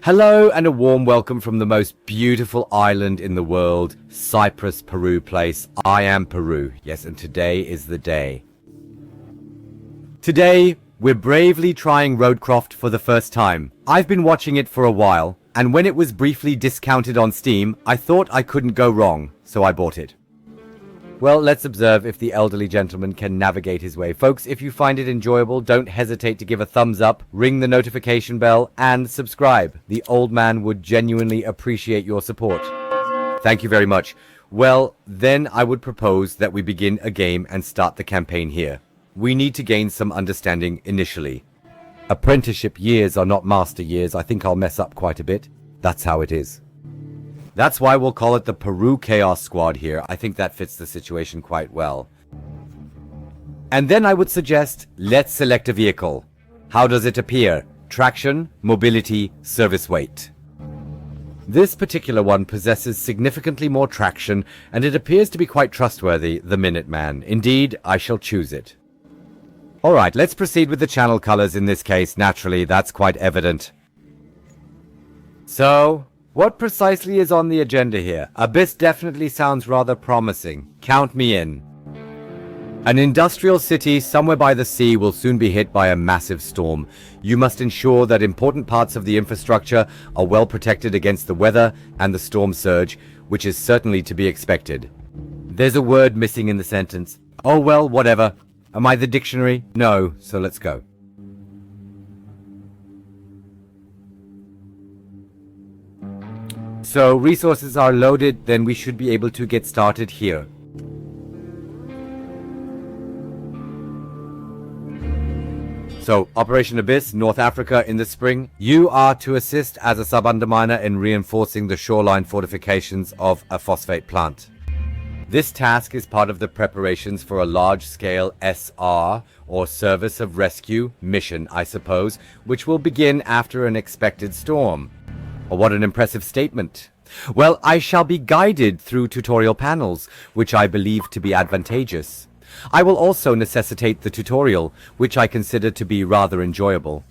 Hello and a warm welcome from the most beautiful island in the world, Cyprus, PeRuPlays. I am Peru, yes, and today is the day. Today, we're bravely trying RoadCraft for the first time. I've been watching it for a while, and when it was briefly discounted on Steam, I thought I couldn't go wrong, so I bought it. Well, let's observe if the elderly gentleman can navigate his way. Folks, if you find it enjoyable, don't hesitate to give a thumbs up, ring the notification bell, and subscribe. The old man would genuinely appreciate your support. Thank you very much. Well, then I would propose that we begin a game and start the campaign here. We need to gain some understanding initially. Apprenticeship years are not master years. I think I'll mess up quite a bit. That's how it is. That's why we'll call it the Peru Chaos Squad here. I think that fits the situation quite well. And then I would suggest, let's select a vehicle. How does it appear? Traction, mobility, service weight. This particular one possesses significantly more traction, and it appears to be quite trustworthy, the Minuteman. Indeed, I shall choose it. Alright, let's proceed with the channel colors in this case. Naturally, that's quite evident. So, what precisely is on the agenda here? Abyss definitely sounds rather promising. Count me in. An industrial city somewhere by the sea will soon be hit by a massive storm. You must ensure that important parts of the infrastructure are well protected against the weather and the storm surge, which is certainly to be expected. There's a word missing in the sentence. Oh well, whatever. Am I the dictionary? No, so let's go. So, resources are loaded, then we should be able to get started here. So, Operation Abyss, North Africa in the spring. You are to assist as a sub-underminer in reinforcing the shoreline fortifications of a phosphate plant. This task is part of the preparations for a large-scale SR, or Service of Rescue, mission, I suppose, which will begin after an expected storm. Oh, what an impressive statement. Well, I shall be guided through tutorial panels, which I believe to be advantageous. I will also necessitate the tutorial, which I consider to be rather enjoyable.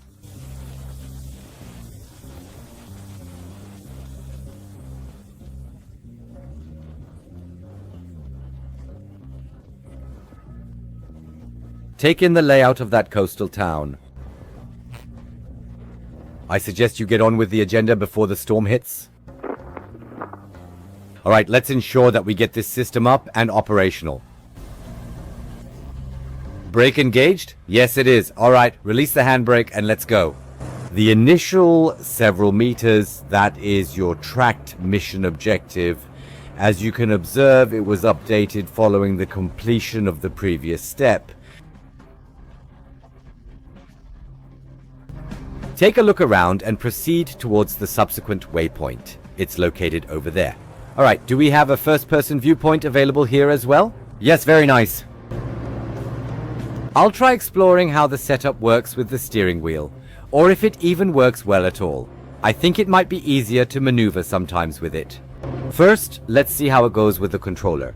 Take in the layout of that coastal town. I suggest you get on with the agenda before the storm hits. Alright, let's ensure that we get this system up and operational. Brake engaged? Yes, it is. Alright, release the handbrake and let's go. The initial several meters, that is your tracked mission objective. As you can observe, it was updated following the completion of the previous step. Take a look around and proceed towards the subsequent waypoint. It's located over there. Alright, do we have a first-person viewpoint available here as well? Yes, very nice. I'll try exploring how the setup works with the steering wheel, or if it even works well at all. I think it might be easier to maneuver sometimes with it. First, let's see how it goes with the controller.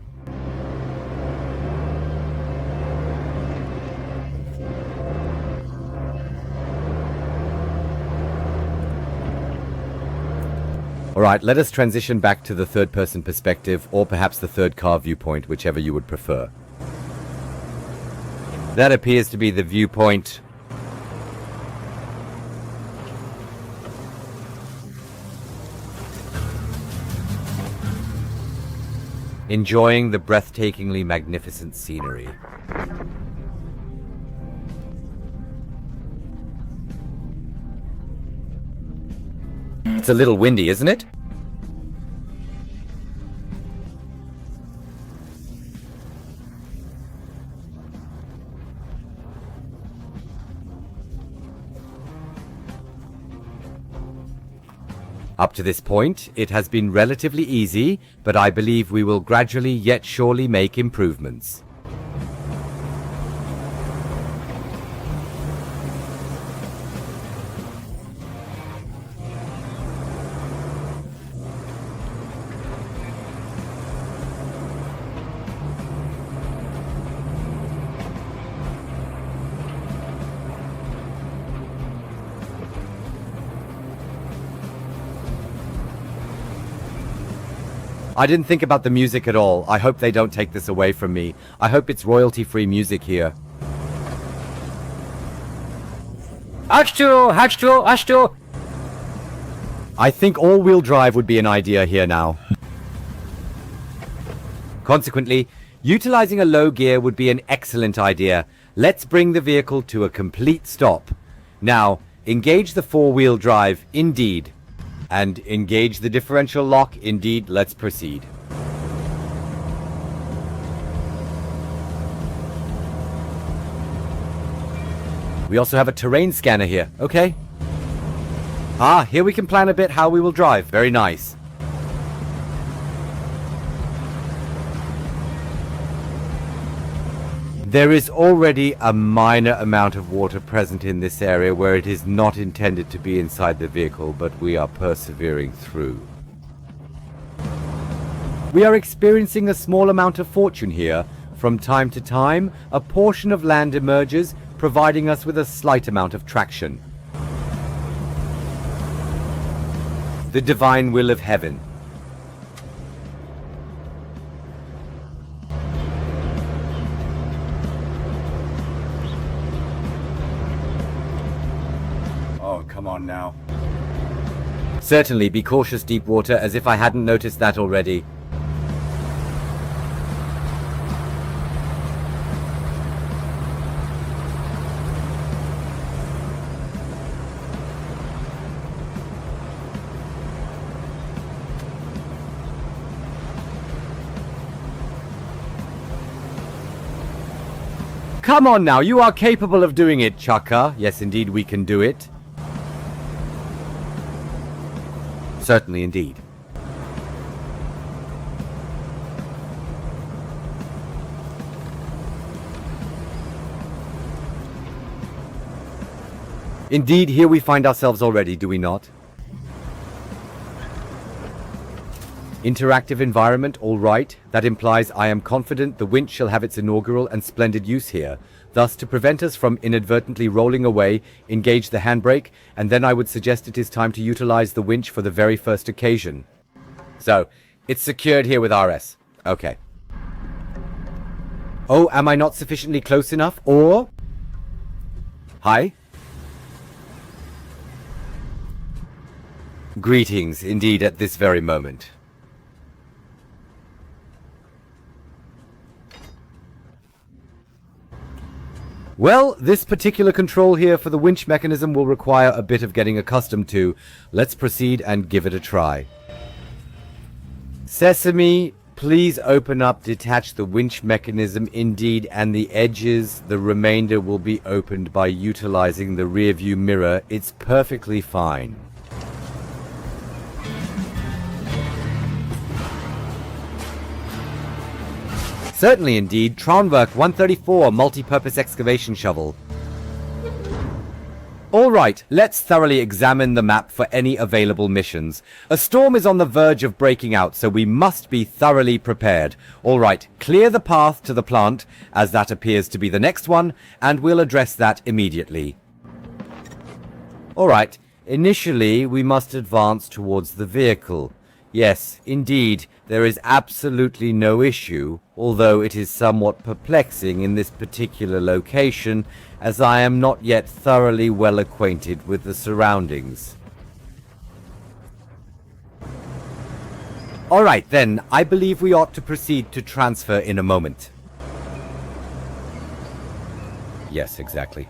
Alright, let us transition back to the third-person perspective, or perhaps the third-car viewpoint, whichever you would prefer. That appears to be the viewpoint. Enjoying the breathtakingly magnificent scenery. It's a little windy, isn't it? Up to this point, it has been relatively easy, but I believe we will gradually yet surely make improvements. I didn't think about the music at all. I hope they don't take this away from me. I hope it's royalty-free music here. H2O. I think all-wheel drive would be an idea here now. Consequently, utilizing a low gear would be an excellent idea. Let's bring the vehicle to a complete stop. Now, engage the four-wheel drive, indeed. And engage the differential lock, indeed. Let's proceed. We also have a terrain scanner here, okay? Ah, here we can plan a bit how we will drive. Very nice. There is already a minor amount of water present in this area where it is not intended to be inside the vehicle, but we are persevering through. We are experiencing a small amount of fortune here. From time to time, a portion of land emerges, providing us with a slight amount of traction. The divine will of heaven. Oh, come on now. Certainly, be cautious, Deepwater, as if I hadn't noticed that already. Come on now, you are capable of doing it, Chaka. Yes, indeed, we can do it. Certainly, indeed. Indeed, here we find ourselves already, do we not? Interactive environment, all right. That implies I am confident the winch shall have its inaugural and splendid use here. Thus, to prevent us from inadvertently rolling away, engage the handbrake, and then I would suggest it is time to utilize the winch for the very first occasion. So, it's secured here with RS. Okay. Oh, am I not sufficiently close enough? Or... Hi? Greetings, indeed, at this very moment. Well, this particular control here for the winch mechanism will require a bit of getting accustomed to. Let's proceed and give it a try. Sesame, please open up, detach the winch mechanism, indeed, and the edges. The remainder will be opened by utilizing the rear view mirror. It's perfectly fine. Certainly, indeed. Traunwerk 134 multi-purpose excavation shovel. Alright, let's thoroughly examine the map for any available missions. A storm is on the verge of breaking out, so we must be thoroughly prepared. Alright, clear the path to the plant, as that appears to be the next one, and we'll address that immediately. Alright, initially we must advance towards the vehicle. Yes, indeed, there is absolutely no issue, although it is somewhat perplexing in this particular location, as I am not yet thoroughly well acquainted with the surroundings. Alright then, I believe we ought to proceed to transfer in a moment. Yes, exactly.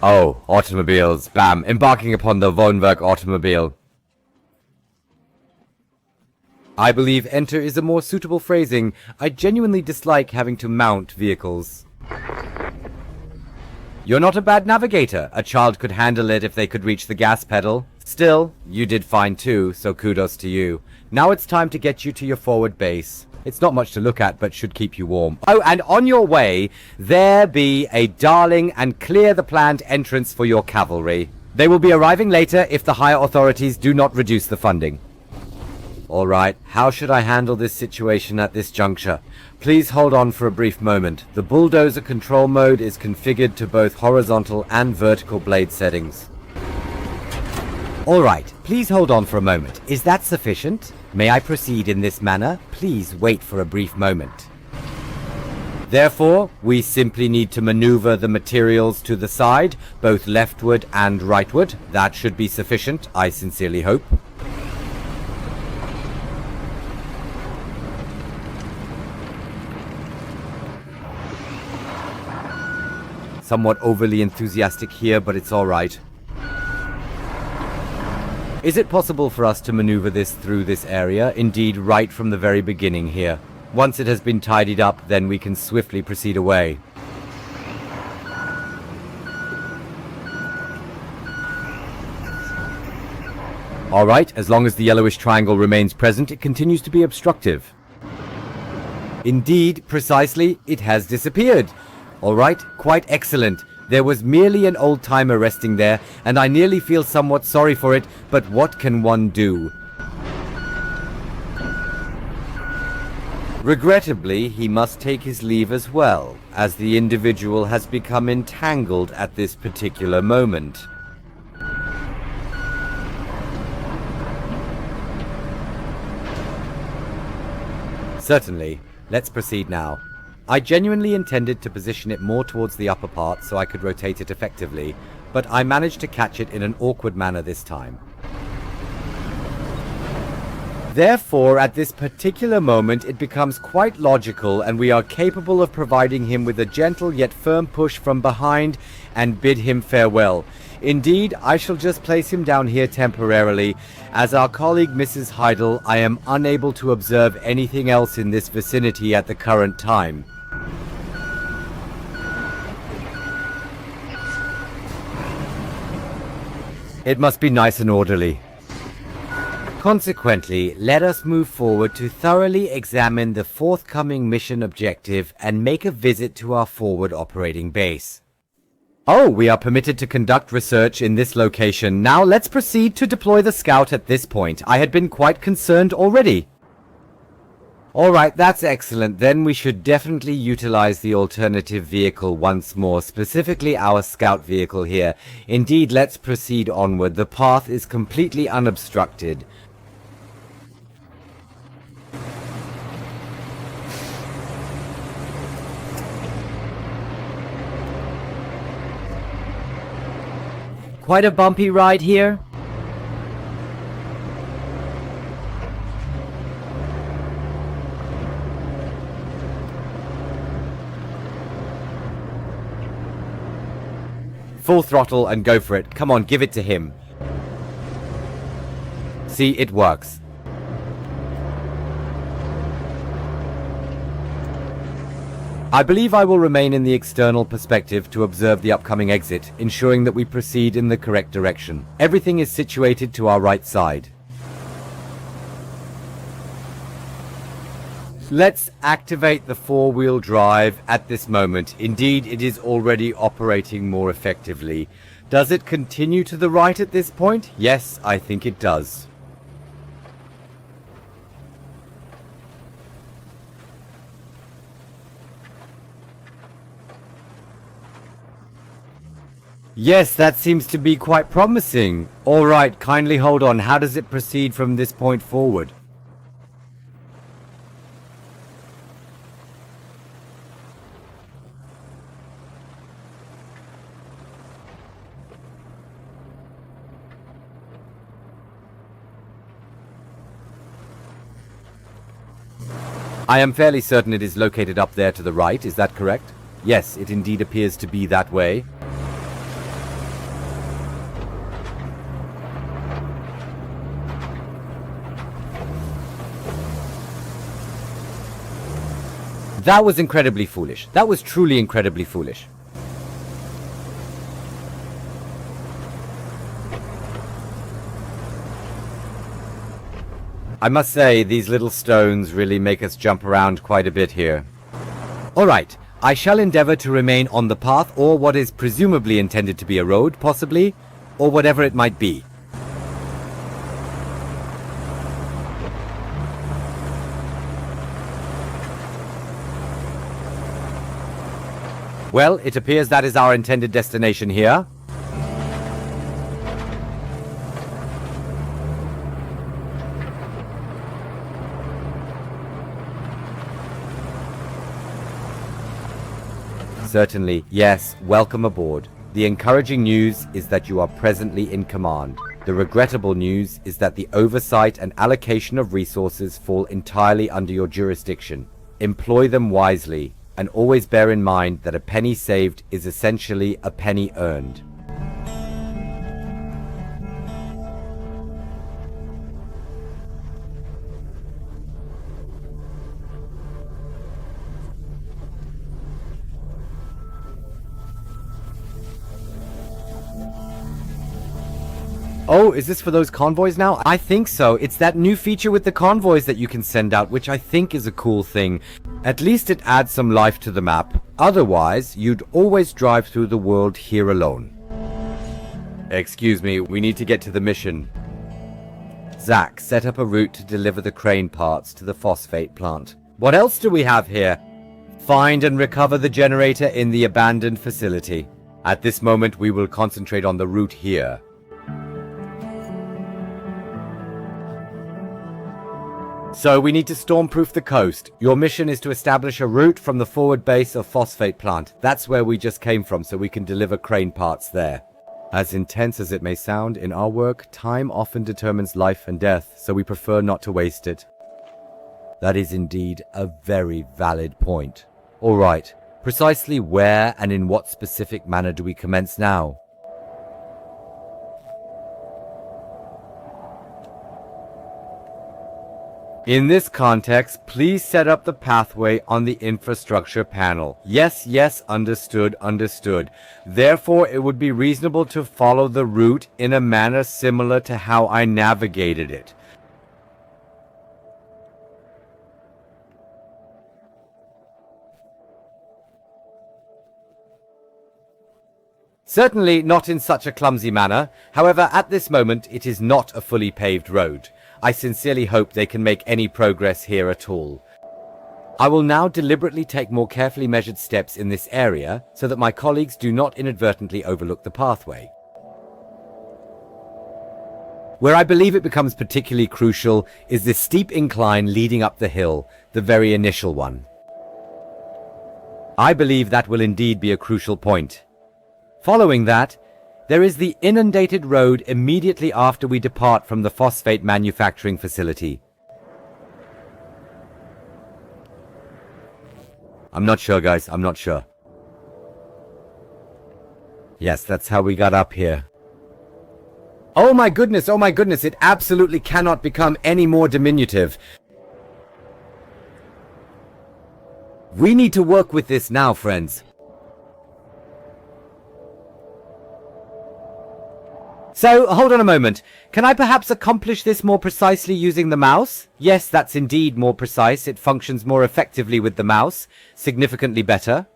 Oh, automobiles, bam, embarking upon the Wohnwerk automobile. I believe enter is a more suitable phrasing. I genuinely dislike having to mount vehicles. You're not a bad navigator. A child could handle it if they could reach the gas pedal. Still, you did fine too, so kudos to you. Now it's time to get you to your forward base. It's not much to look at, but should keep you warm. Oh, and on your way, there be a darling and clear the planned entrance for your cavalry. They will be arriving later if the higher authorities do not reduce the funding. Alright, how should I handle this situation at this juncture? Please hold on for a brief moment. The bulldozer control mode is configured to both horizontal and vertical blade settings. Alright, please hold on for a moment. Is that sufficient? May I proceed in this manner? Please wait for a brief moment. Therefore, we simply need to maneuver the materials to the side, both leftward and rightward. That should be sufficient, I sincerely hope. Somewhat overly enthusiastic here, but it's alright. Is it possible for us to maneuver this through this area? Indeed, right from the very beginning here. Once it has been tidied up, then we can swiftly proceed away. Alright, as long as the yellowish triangle remains present, it continues to be obstructive. Indeed, precisely, it has disappeared. Alright, quite excellent. There was merely an old-timer resting there, and I nearly feel somewhat sorry for it, but what can one do? Regrettably, he must take his leave as well, as the individual has become entangled at this particular moment. Certainly. Let's proceed now. I genuinely intended to position it more towards the upper part so I could rotate it effectively, but I managed to catch it in an awkward manner this time. Therefore, at this particular moment, it becomes quite logical, and we are capable of providing him with a gentle yet firm push from behind and bid him farewell. Indeed, I shall just place him down here temporarily. As our colleague Mrs. Heidel, I am unable to observe anything else in this vicinity at the current time. It must be nice and orderly. Consequently, let us move forward to thoroughly examine the forthcoming mission objective and make a visit to our forward operating base. Oh, we are permitted to conduct research in this location. Now let's proceed to deploy the scout at this point. I had been quite concerned already. Alright, that's excellent. Then we should definitely utilize the alternative vehicle once more, specifically our scout vehicle here. Indeed, let's proceed onward. The path is completely unobstructed. Quite a bumpy ride here. Full throttle and go for it. Come on, give it to him. See, it works. I believe I will remain in the external perspective to observe the upcoming exit, ensuring that we proceed in the correct direction. Everything is situated to our right side. Let's activate the four-wheel drive at this moment. Indeed, it is already operating more effectively. Does it continue to the right at this point? Yes, I think it does. Yes, that seems to be quite promising. All right, kindly hold on. How does it proceed from this point forward? I am fairly certain it is located up there to the right, is that correct? Yes, it indeed appears to be that way. That was incredibly foolish. That was truly incredibly foolish. I must say, these little stones really make us jump around quite a bit here. Alright, I shall endeavor to remain on the path, or what is presumably intended to be a road, possibly, or whatever it might be. Well, it appears that is our intended destination here. Certainly, yes, welcome aboard. The encouraging news is that you are presently in command. The regrettable news is that the oversight and allocation of resources fall entirely under your jurisdiction. Employ them wisely, and always bear in mind that a penny saved is essentially a penny earned. Oh, is this for those convoys now? I think so. It's that new feature with the convoys that you can send out, which I think is a cool thing. At least it adds some life to the map. Otherwise, you'd always drive through the world here alone. Excuse me, we need to get to the mission. Zach, set up a route to deliver the crane parts to the phosphate plant. What else do we have here? Find and recover the generator in the abandoned facility. At this moment, we will concentrate on the route here. So we need to stormproof the coast. Your mission is to establish a route from the forward base of phosphate plant. That's where we just came from, so we can deliver crane parts there. As intense as it may sound, in our work, time often determines life and death, so we prefer not to waste it. That is indeed a very valid point. All right, precisely where and in what specific manner do we commence now? In this context, please set up the pathway on the infrastructure panel. Yes, yes, understood, understood. Therefore, it would be reasonable to follow the route in a manner similar to how I navigated it. Certainly not in such a clumsy manner. However, at this moment, it is not a fully paved road. I sincerely hope they can make any progress here at all. I will now deliberately take more carefully measured steps in this area so that my colleagues do not inadvertently overlook the pathway. Where I believe it becomes particularly crucial is this steep incline leading up the hill, the very initial one. I believe that will indeed be a crucial point. Following that, there is the inundated road immediately after we depart from the phosphate manufacturing facility. I'm not sure, guys. I'm not sure. Yes, that's how we got up here. Oh my goodness, it absolutely cannot become any more diminutive. We need to work with this now, friends. So, hold on a moment. Can I perhaps accomplish this more precisely using the mouse? Yes, that's indeed more precise. It functions more effectively with the mouse. Significantly better.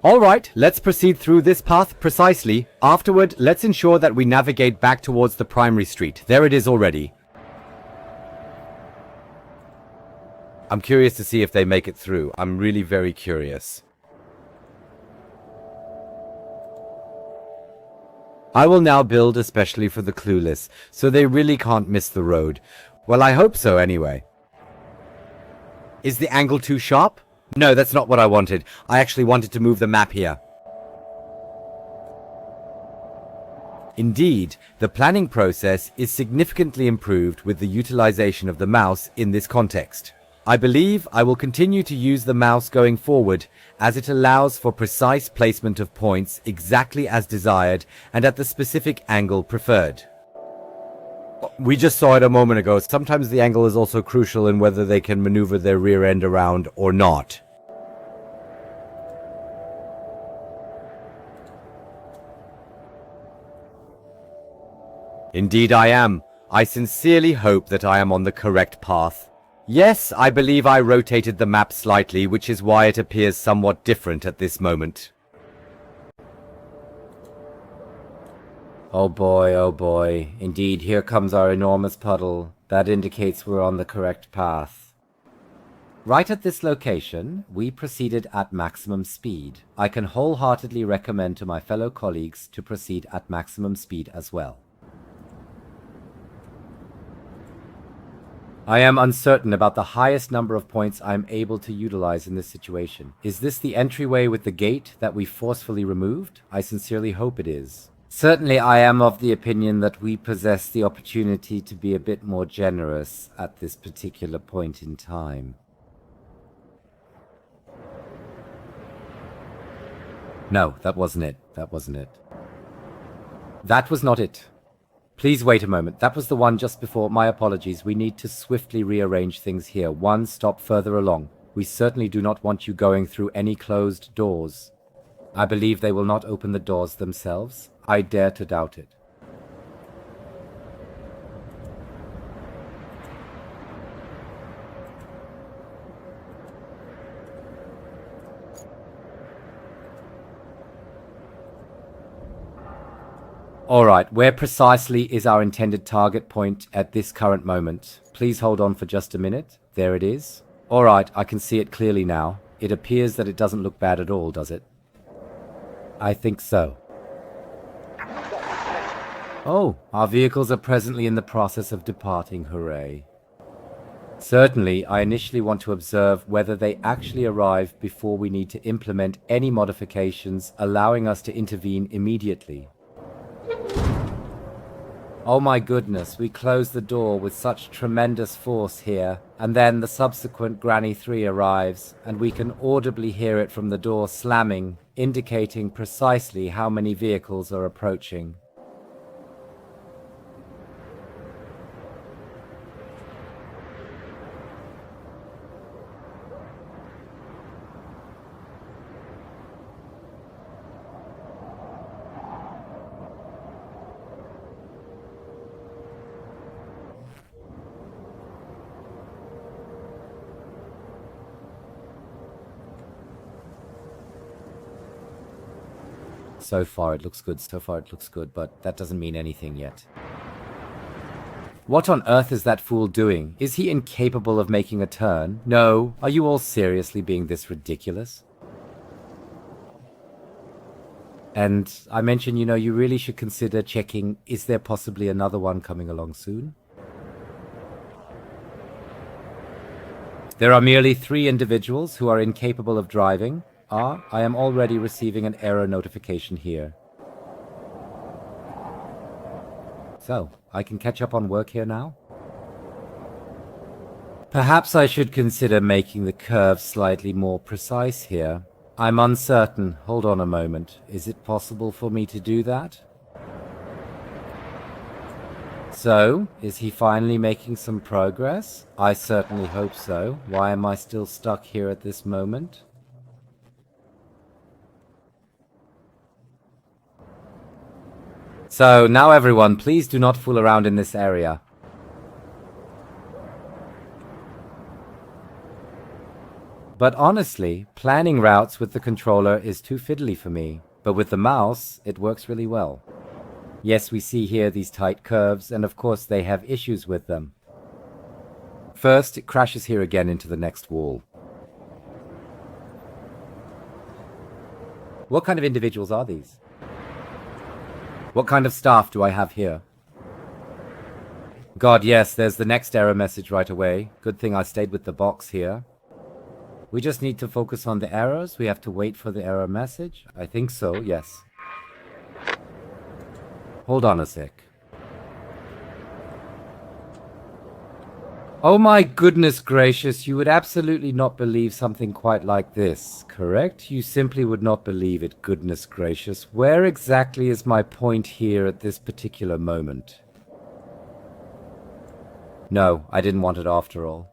Alright, let's proceed through this path precisely. Afterward, let's ensure that we navigate back towards the primary street. There it is already. I'm curious to see if they make it through. I'm really very curious. I will now build especially for the clueless, so they really can't miss the road. Well, I hope so anyway. Is the angle too sharp? No, that's not what I wanted. I actually wanted to move the map here. Indeed, the planning process is significantly improved with the utilization of the mouse in this context. I believe I will continue to use the mouse going forward, as it allows for precise placement of points exactly as desired and at the specific angle preferred. We just saw it a moment ago. Sometimes the angle is also crucial in whether they can maneuver their rear end around or not. Indeed I am. I sincerely hope that I am on the correct path. Yes, I believe I rotated the map slightly, which is why it appears somewhat different at this moment. Oh boy. Indeed, here comes our enormous puddle. That indicates we're on the correct path. Right at this location, we proceeded at maximum speed. I can wholeheartedly recommend to my fellow colleagues to proceed at maximum speed as well. I am uncertain about the highest number of points I am able to utilize in this situation. Is this the entryway with the gate that we forcefully removed? I sincerely hope it is. Certainly I am of the opinion that we possess the opportunity to be a bit more generous at this particular point in time. No, that wasn't it. That wasn't it. That was not it. Please wait a moment. That was the one just before. My apologies. We need to swiftly rearrange things here. One stop further along. We certainly do not want you going through any closed doors. I believe they will not open the doors themselves. I dare to doubt it. Alright, where precisely is our intended target point at this current moment? Please hold on for just a minute. There it is. Alright, I can see it clearly now. It appears that it doesn't look bad at all, does it? I think so. Oh, our vehicles are presently in the process of departing, hooray. Certainly, I initially want to observe whether they actually arrive before we need to implement any modifications allowing us to intervene immediately. Oh my goodness, we closed the door with such tremendous force here, and then the subsequent Granny 3 arrives, and we can audibly hear it from the door slamming, indicating precisely how many vehicles are approaching. So far it looks good, but that doesn't mean anything yet. What on earth is that fool doing? Is he incapable of making a turn? No. Are you all seriously being this ridiculous? And I mentioned, you really should consider checking, is there possibly another one coming along soon? There are merely 3 individuals who are incapable of driving. I am already receiving an error notification here. So, I can catch up on work here now? Perhaps I should consider making the curve slightly more precise here. I'm uncertain. Hold on a moment. Is it possible for me to do that? So, is he finally making some progress? I certainly hope so. Why am I still stuck here at this moment? So, now everyone, please do not fool around in this area. But honestly, planning routes with the controller is too fiddly for me. But with the mouse, it works really well. Yes, we see here these tight curves, and of course they have issues with them. First, it crashes here again into the next wall. What kind of individuals are these? What kind of staff do I have here? God, yes, there's the next error message right away. Good thing I stayed with the box here. We just need to focus on the errors. We have to wait for the error message. I think so, yes. Hold on a sec. Oh my goodness gracious, you would absolutely not believe something quite like this, correct? You simply would not believe it, goodness gracious. Where exactly is my point here at this particular moment? No, I didn't want it after all.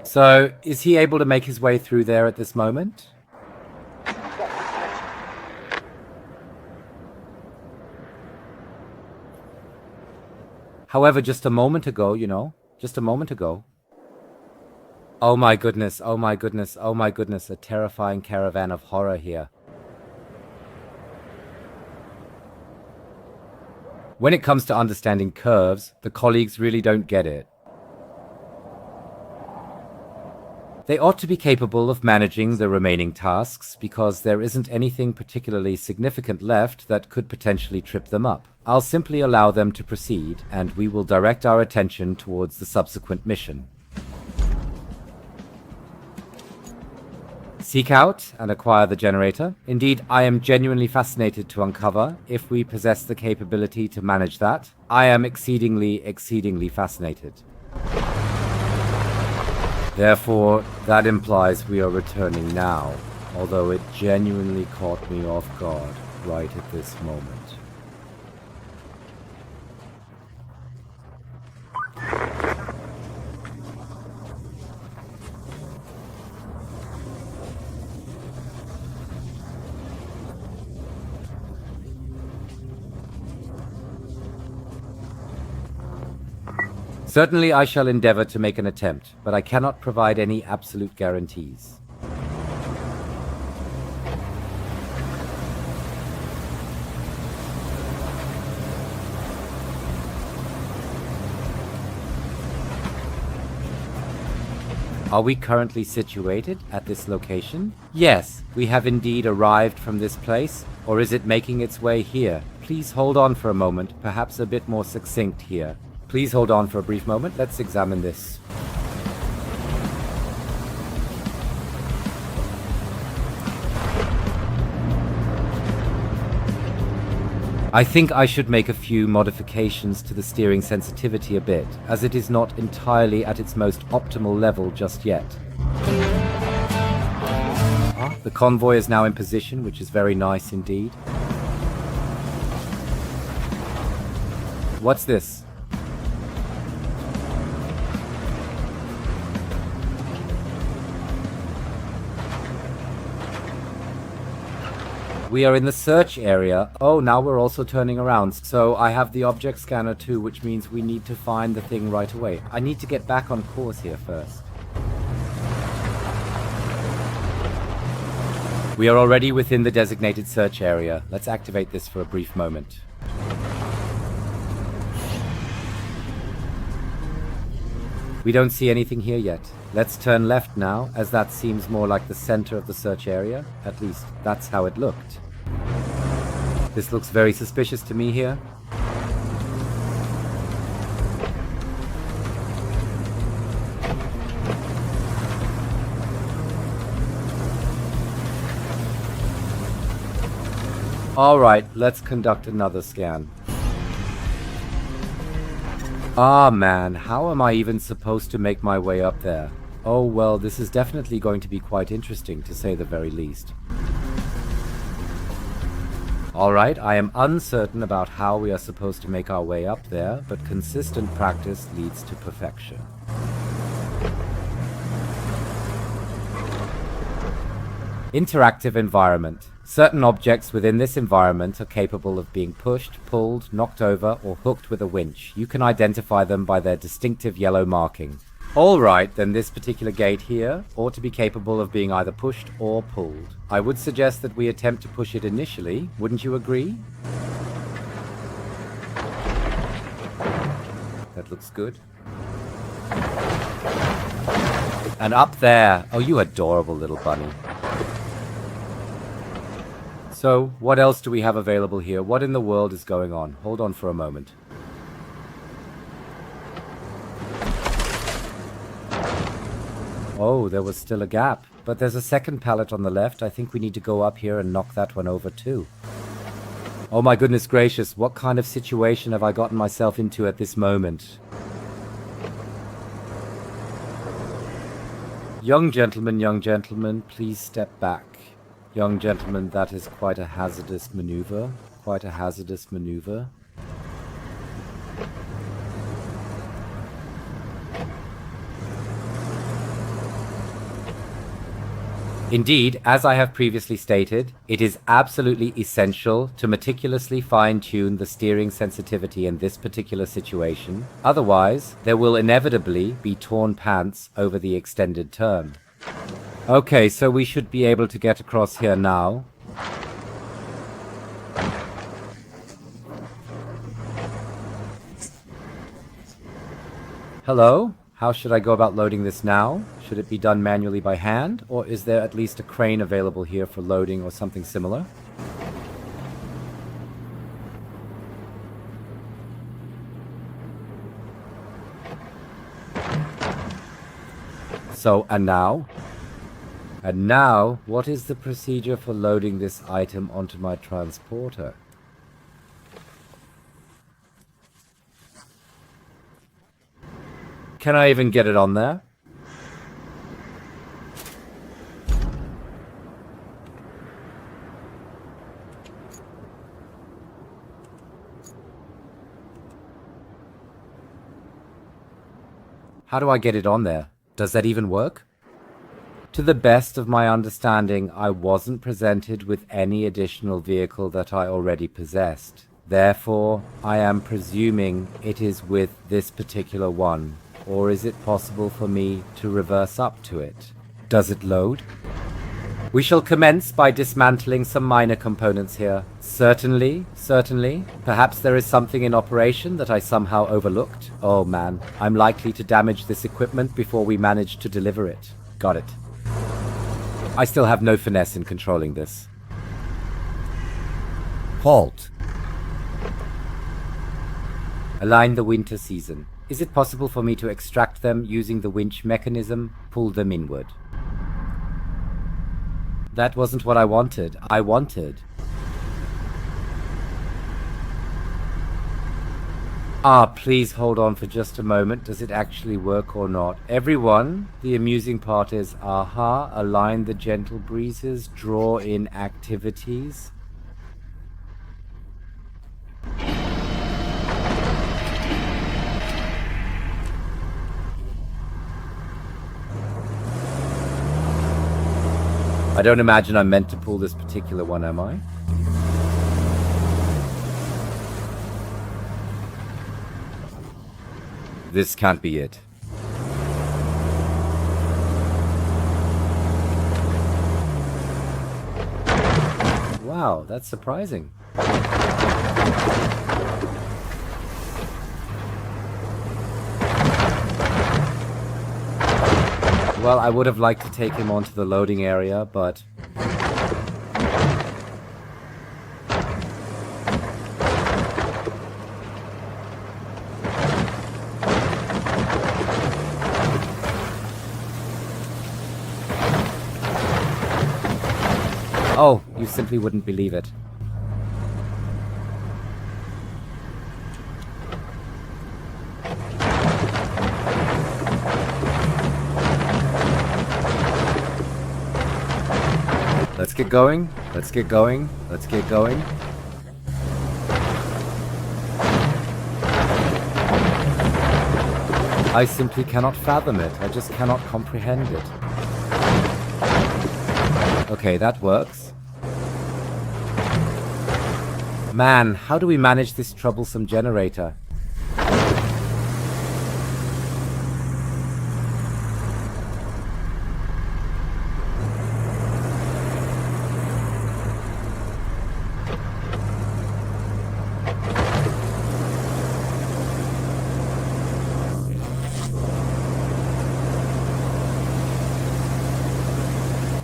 So, is he able to make his way through there at this moment? However, just a moment ago, just a moment ago. Oh my goodness, oh my goodness, oh my goodness, a terrifying caravan of horror here. When it comes to understanding curves, the colleagues really don't get it. They ought to be capable of managing the remaining tasks because there isn't anything particularly significant left that could potentially trip them up. I'll simply allow them to proceed, and we will direct our attention towards the subsequent mission. Seek out and acquire the generator. Indeed, I am genuinely fascinated to uncover if we possess the capability to manage that. I am exceedingly fascinated. Therefore, that implies we are returning now, although it genuinely caught me off guard right at this moment. Certainly I shall endeavor to make an attempt, but I cannot provide any absolute guarantees. Are we currently situated at this location? Yes, we have indeed arrived from this place, or is it making its way here? Please hold on for a moment, perhaps a bit more succinct here. Please hold on for a brief moment. Let's examine this. I think I should make a few modifications to the steering sensitivity a bit, as it is not entirely at its most optimal level just yet. The convoy is now in position, which is very nice indeed. What's this? We are in the search area. Oh, now we're also turning around. So I have the object scanner too, which means we need to find the thing right away. I need to get back on course here first. We are already within the designated search area. Let's activate this for a brief moment. We don't see anything here yet. Let's turn left now, as that seems more like the center of the search area. At least, that's how it looked. This looks very suspicious to me here. Alright, let's conduct another scan. Ah man, how am I even supposed to make my way up there? Oh well, this is definitely going to be quite interesting, to say the very least. Alright, I am uncertain about how we are supposed to make our way up there, but consistent practice leads to perfection. Interactive environment. Certain objects within this environment are capable of being pushed, pulled, knocked over, or hooked with a winch. You can identify them by their distinctive yellow marking. Alright, then this particular gate here ought to be capable of being either pushed or pulled. I would suggest that we attempt to push it initially, wouldn't you agree? That looks good. And up there! Oh, you adorable little bunny. So, what else do we have available here? What in the world is going on? Hold on for a moment. Oh, there was still a gap. But there's a second pallet on the left. I think we need to go up here and knock that one over too. Oh my goodness gracious, what kind of situation have I gotten myself into at this moment? Young gentlemen, please step back. Young gentlemen, that is quite a hazardous maneuver. Quite a hazardous maneuver. Indeed, as I have previously stated, it is absolutely essential to meticulously fine-tune the steering sensitivity in this particular situation. Otherwise, there will inevitably be torn pants over the extended term. Okay, so we should be able to get across here now. Hello? How should I go about loading this now? Should it be done manually by hand, or is there at least a crane available here for loading or something similar? So, and now? And now, what is the procedure for loading this item onto my transporter? Can I even get it on there? How do I get it on there? Does that even work? To the best of my understanding, I wasn't presented with any additional vehicle that I already possessed. Therefore, I am presuming it is with this particular one. Or is it possible for me to reverse up to it? Does it load? We shall commence by dismantling some minor components here. Certainly. Perhaps there is something in operation that I somehow overlooked. Oh man, I'm likely to damage this equipment before we manage to deliver it. Got it. I still have no finesse in controlling this. Halt. Align the winter season. Is it possible for me to extract them using the winch mechanism? Pull them inward. That wasn't what I wanted. Please hold on for just a moment. Does it actually work or not? Everyone, the amusing part is, align the gentle breezes, draw in activities. I don't imagine I'm meant to pull this particular one, am I? This can't be it. Wow, that's surprising. Well, I would have liked to take him onto the loading area, but... Oh, you simply wouldn't believe it. Let's get going. I simply cannot fathom it. I just cannot comprehend it. Okay, that works. Man, how do we manage this troublesome generator?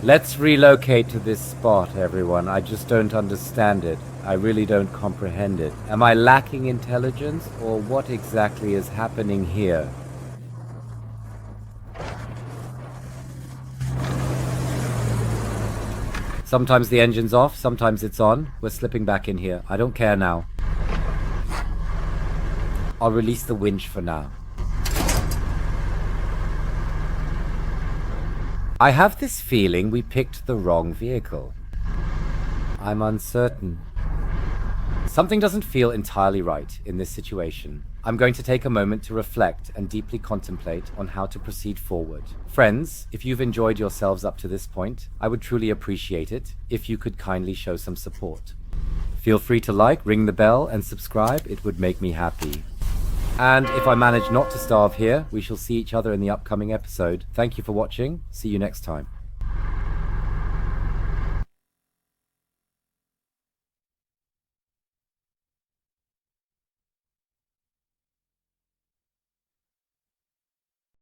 Let's relocate to this spot, everyone. I just don't understand it. I really don't comprehend it. Am I lacking intelligence, or what exactly is happening here? Sometimes the engine's off, sometimes it's on. We're slipping back in here. I don't care now. I'll release the winch for now. I have this feeling we picked the wrong vehicle. I'm uncertain. Something doesn't feel entirely right in this situation. I'm going to take a moment to reflect and deeply contemplate on how to proceed forward. Friends, if you've enjoyed yourselves up to this point, I would truly appreciate it if you could kindly show some support. Feel free to like, ring the bell, and subscribe. It would make me happy. And if I manage not to starve here, we shall see each other in the upcoming episode. Thank you for watching. See you next time.